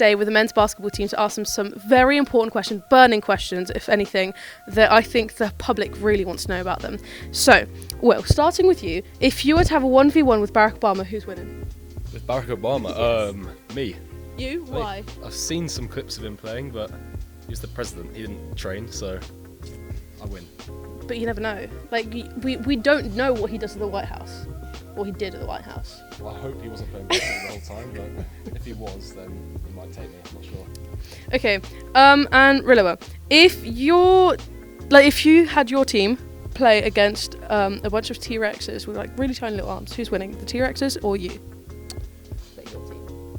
today with the men's basketball team to ask them some very important questions, burning questions, if anything, that I think the public really wants to know about them. So, Will, starting with you, if you were to have a 1v1 with Barack Obama, who's winning? With Barack Obama? Me. You? Why? I've seen some clips of him playing, but he was the president. He didn't train, so I win. But you never know. Like, we don't know what he does at the White House. Or he did at the White House. Well, I hope he wasn't playing basketball the whole time, but if he was, then he might take me. I'm not sure. Okay, and Riloa, if you had your team play against a bunch of T-Rexes with like really tiny little arms, who's winning, the T-Rexes or you? Like your team.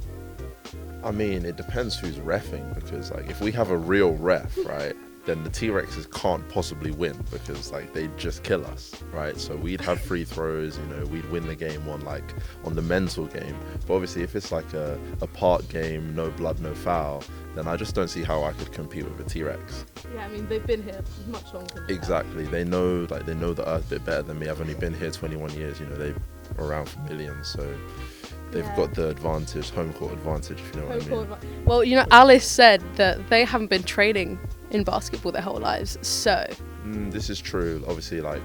I mean, it depends who's reffing, because like if we have a real ref, right, then the T-Rexes can't possibly win, because like they'd just kill us, right? So we'd have free throws, we'd win the game on the mental game. But obviously if it's like a part game, no blood, no foul, then I just don't see how I could compete with a T-Rex. Yeah, I mean, they've been here much longer than Exactly. They know the earth a bit better than me. I've only been here 21 years, they're around for millions, so they've got the advantage, home court advantage, if you know what I mean. Well, Alice said that they haven't been training in basketball their whole lives, so... This is true. Obviously, like,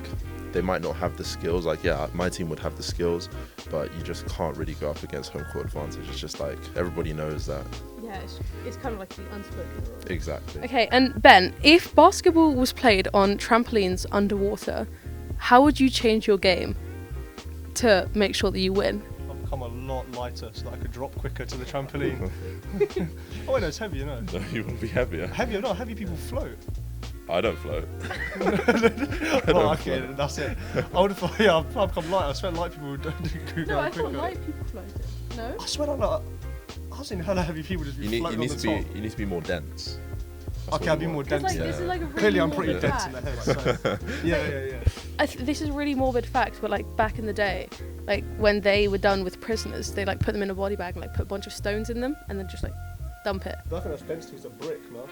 they might not have the skills. Like, yeah, my team would have the skills, but you just can't really go up against home court advantage. It's just like, everybody knows that. Yeah, it's kind of like the unspoken rule. Exactly. Okay, and Ben, if basketball was played on trampolines underwater, how would you change your game to make sure that you win? I've become a lot lighter so that I could drop quicker to the trampoline. Oh, no, it's heavy, No, you will be heavier. Heavier? No, heavy people float. I don't float. Well, okay, that's it. I would have thought, yeah, I've become lighter. I swear light people would go No, I quicker. thought light people floated. No? I swear I've seen hella heavy people just be floating on the top. You need to be more dense. Okay, I'll be more dense. Like, this is like a really Clearly I'm pretty morbid dense in the fact. head, so... yeah. This is a really morbid fact, but like back in the day, like when they were done with prisoners, they like put them in a body bag and like put a bunch of stones in them and then just like dump it. But I think that's density is a brick, man.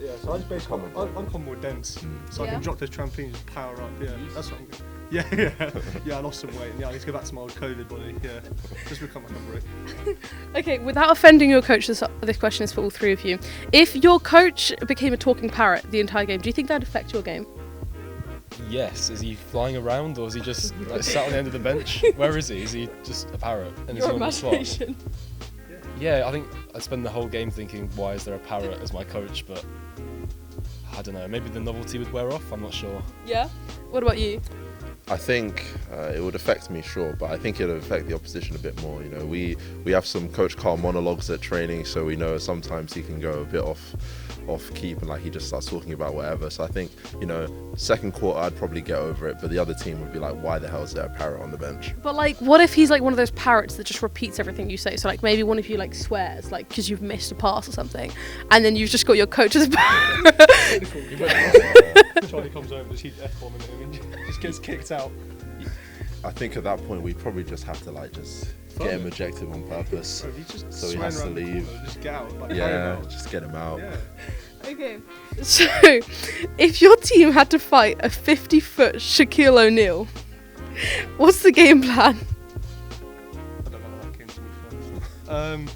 Yeah, so I just basically, I'm become more dense, so I can drop this trampoline and just power up, yeah, that's what I'm doing. Yeah, I lost some weight, and yeah, I need to go back to my old COVID body, yeah, just become like a brick. Okay, without offending your coach, this question is for all three of you. If your coach became a talking parrot the entire game, do you think that would affect your game? Yes. Is he flying around, or is he just like, sat on the end of the bench? Where is he? Is he just a parrot? And is he on the spot? Yeah, I think I spend the whole game thinking, why is there a parrot as my coach? But I don't know, maybe the novelty would wear off, I'm not sure. Yeah? What about you? I think it would affect me, sure, but I think it would affect the opposition a bit more. We have some Coach Carl monologues at training, so we know sometimes he can go a bit off keep and like he just starts talking about whatever. So I think, second quarter I'd probably get over it, but the other team would be like, why the hell is there a parrot on the bench? But like, what if he's like one of those parrots that just repeats everything you say? So like maybe one of you like swears, like because you've missed a pass or something, and then you've just got your coach as a parrot. Charlie comes over, just heats F-bomb and just gets kicked out. I think at that point we'd probably just have to like just get him ejected on purpose. Bro, just so he has to leave. Just get out. Like, yeah, just get him out. Yeah. Okay, so if your team had to fight a 50-foot Shaquille O'Neal, what's the game plan? I don't know how that came to me first.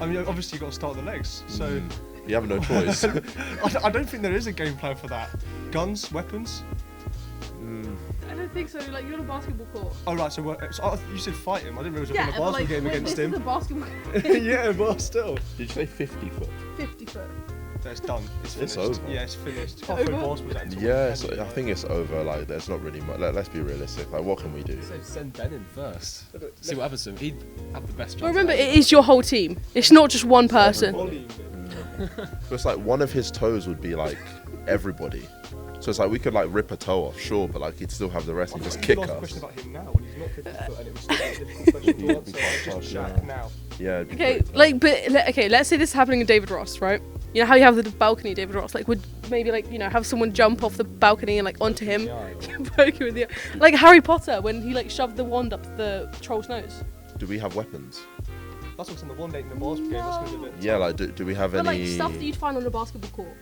I mean, obviously you've got to start with the legs, so... You have no choice. I don't think there is a game plan for that. Guns, weapons? I don't think so, like you're on a basketball court. Oh right, so you said fight him, I didn't realise you were playing a basketball game against him. This is a basketball Yeah, but still. Did you say 50 foot? 50 foot. So it's done, it's finished. It's over. Yeah, it's finished. Halfway basketball's at Yeah, so I think it's over, like there's not really much, let's be realistic, like what can we do? So send Ben in first. See what happens to him. He'd have the best chance. Well, remember, it is your whole team. It's not just one person. So it's like one of his toes would be like everybody. So it's like we could like rip a toe off, sure, but like he'd still have the rest and just kick us. I question about him now when he's not 50 foot and it was still a difficult question to answer. Just Shaq now. Yeah. Okay, like, but okay, let's say this is happening in David Ross, right? You know how you have the balcony, David Ross? Like, would maybe like have someone jump off the balcony and like onto him, poke him with the like Harry Potter when he like shoved the wand up the troll's nose. Do we have weapons? That's what's in the one date in the basketball game. That's gonna be a bit. Yeah, like do we have but, any? Like stuff that you'd find on a basketball court.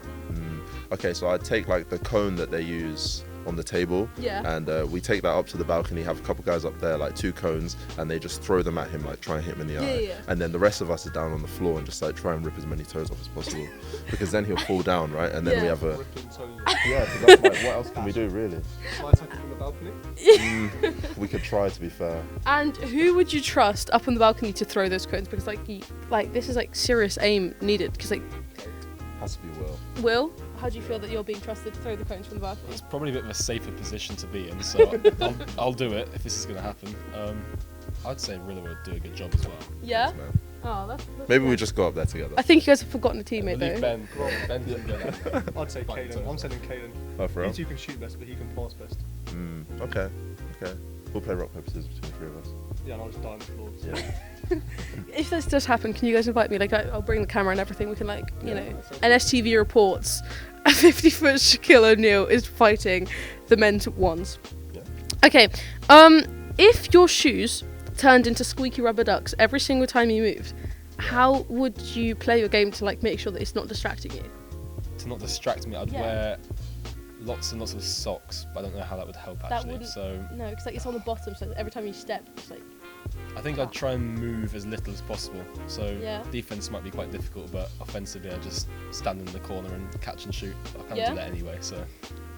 Okay, so I'd take like the cone that they use on the table. Yeah. And we take that up to the balcony, have a couple guys up there, like 2 cones, and they just throw them at him, like try and hit him in the eye. Yeah. And then the rest of us are down on the floor and just like try and rip as many toes off as possible, because then he'll fall down, right? And then we have a Ripping toes. yeah. 'Cause that's like, what else can we do really? Shall I take it from the balcony? We could try, to be fair. And who would you trust up on the balcony to throw those cones? Because like this is like serious aim needed. Because like Has to be Will. Will, how do you feel that you're being trusted to throw the cones from the balcony? It's probably a bit of a safer position to be in, so I'll do it if this is going to happen. I'd say Rilla would do a good job as well. Yeah. Thanks, man. Oh, that's Maybe good. we just go up there together. I think you guys have forgotten a teammate Leave though. Ben. Ben didn't get that. I'd say Caden. I'm sending Caden. Oh, for He real? too can shoot best, but he can pass best. Okay. We'll play rock, paper, scissors between the 3 of us. Yeah, and I'll just die on the floor. So. Yeah. If this does happen, can you guys invite me? Like, I'll bring the camera and everything. We can, like, you know, that's NSTV reports a 50-foot Shaquille O'Neal is fighting the men's ones. Yeah. Okay. If your shoes turned into squeaky rubber ducks every single time you moved, how would you play your game to like make sure that it's not distracting you? To not distract me, I'd Yeah. wear lots and lots of socks, but I don't know how that would help That actually. wouldn't- So No, because like it's on the bottom, so every time you step, it's like I think I'd try and move as little as possible. So Yeah. defense might be quite difficult, but offensively I just stand in the corner and catch and shoot. I can't Yeah. do that anyway, so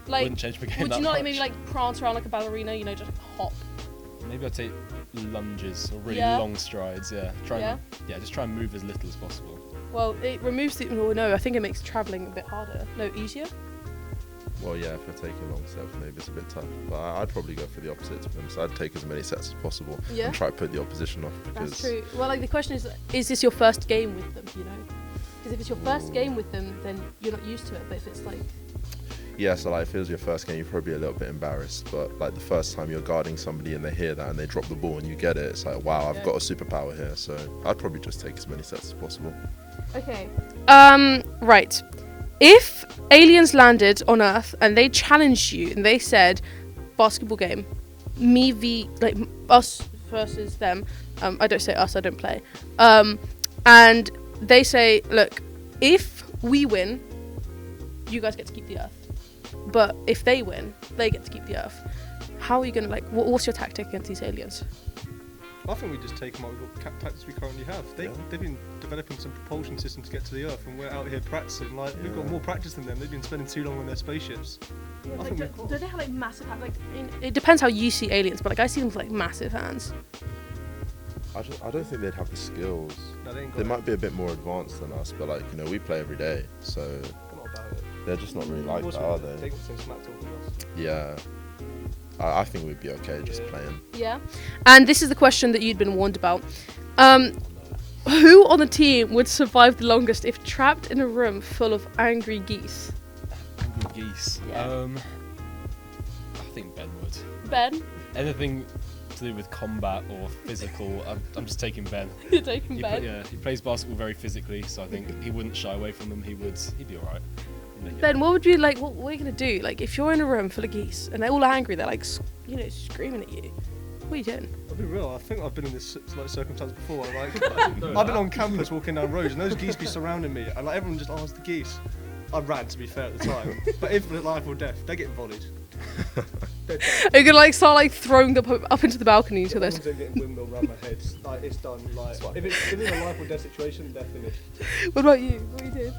like. wouldn't change my game Would that you not much. maybe like prance around like a ballerina? You know, just hop. Maybe I'd take lunges or really Yeah. long strides. Yeah, just try and move as little as possible. Well, it removes the. Oh no, I think it makes traveling a bit harder. No, easier. Well, yeah, if you're taking long steps, maybe it's a bit tough. But I'd probably go for the opposite, to be honest. I'd take as many sets as possible Yeah. and try to put the opposition off. Because That's true. Well, like the question is this your first game with them? You know, because if it's your first game with them, then you're not used to it. But if it's like, yeah, so like if it was your first game, you'd probably be a little bit embarrassed. But like the first time you're guarding somebody and they hear that and they drop the ball and you get it, it's like, wow, I've Yeah. got a superpower here. So I'd probably just take as many sets as possible. okay, right. If aliens landed on Earth and they challenged you and they said, basketball game, like us versus them. I don't say us, I don't play. And they say, look, if we win, you guys get to keep the Earth. But if they win, they get to keep the Earth. How are you gonna what's your tactic against these aliens? I think we just take them out with what tactics we currently have. They've been developing some propulsion systems to get to the Earth, and we're out here practicing. Like we've got more practice than them. They've been spending too long on their spaceships. Yeah, I think we've got. do they have like massive hands? Like, it depends how you see aliens, but like I see them with like massive hands. I don't think they'd have the skills. No, they ain't got They it. might be a bit more advanced than us, but like, you know, we play every day, so They're not about it. they're just not really like What's that, are with- they? They got some smack talk with us. Yeah. I think we'd be okay just Yeah. playing. Yeah. And this is the question that you'd been warned about. Who on the team would survive the longest if trapped in a room full of angry geese? Angry geese. Yeah. I think Ben would. Ben? Anything to do with combat or physical, I'm just taking Ben. You're taking Ben? He plays basketball very physically, so I think he wouldn't shy away from them. He'd be alright. Ben, what would you like? What are you gonna do? Like, if you're in a room full of geese and they're all angry, they're like, you know, screaming at you. What are you doing? I'll be real. I think I've been in this like circumstance before. Like I've been on campus walking down roads, and those geese be surrounding me, and like everyone just asks the geese. I ran, to be fair, at the time. But if it's life or death, they get volleyed. Are you gonna like start like throwing them up into the balcony until Everyone's there's? then getting windmill around my head. Like it's done. Like if it's a life or death situation, they're finished. What about you? What are you doing?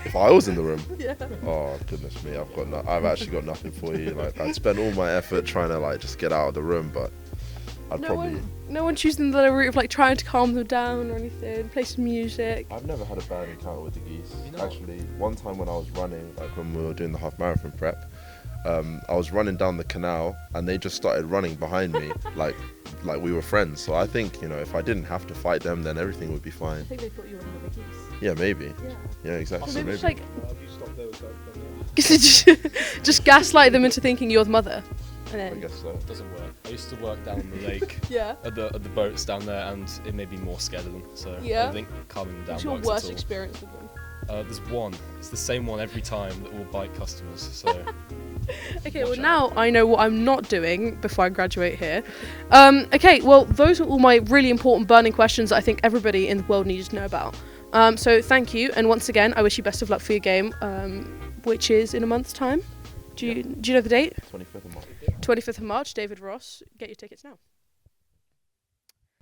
If I was in the room, Yeah. oh goodness me, I've actually got nothing for you. Like I'd spend all my effort trying to like just get out of the room, but I'd probably. No one choosing the route of like trying to calm them down or anything. Play some music. I've never had a bad encounter with the geese. Actually, one time when I was running, like when we were doing the half marathon prep, I was running down the canal and they just started running behind me, like we were friends. So I think, you know, if I didn't have to fight them, then everything would be fine. I think they thought you were one of the geese. Yeah, maybe. Yeah. Yeah, exactly. Maybe Maybe. just like If you stop there, we'll go. just gaslight them into thinking you're the mother, and I then guess so. It doesn't work. I used to work down the lake yeah. at the boats down there, and it made me more scared of them. So Yeah? I don't think calming them down What's your works worst at all. experience with them? There's one. It's the same one every time that will bite customers. So Okay, well Watch now I know what I'm not doing before I graduate here. Okay, well those are all my really important burning questions that I think everybody in the world needs to know about. So thank you, and once again I wish you best of luck for your game, which is in a month's time. Do you know the date? 25th of March. 25th of March, David Ross. Get your tickets now.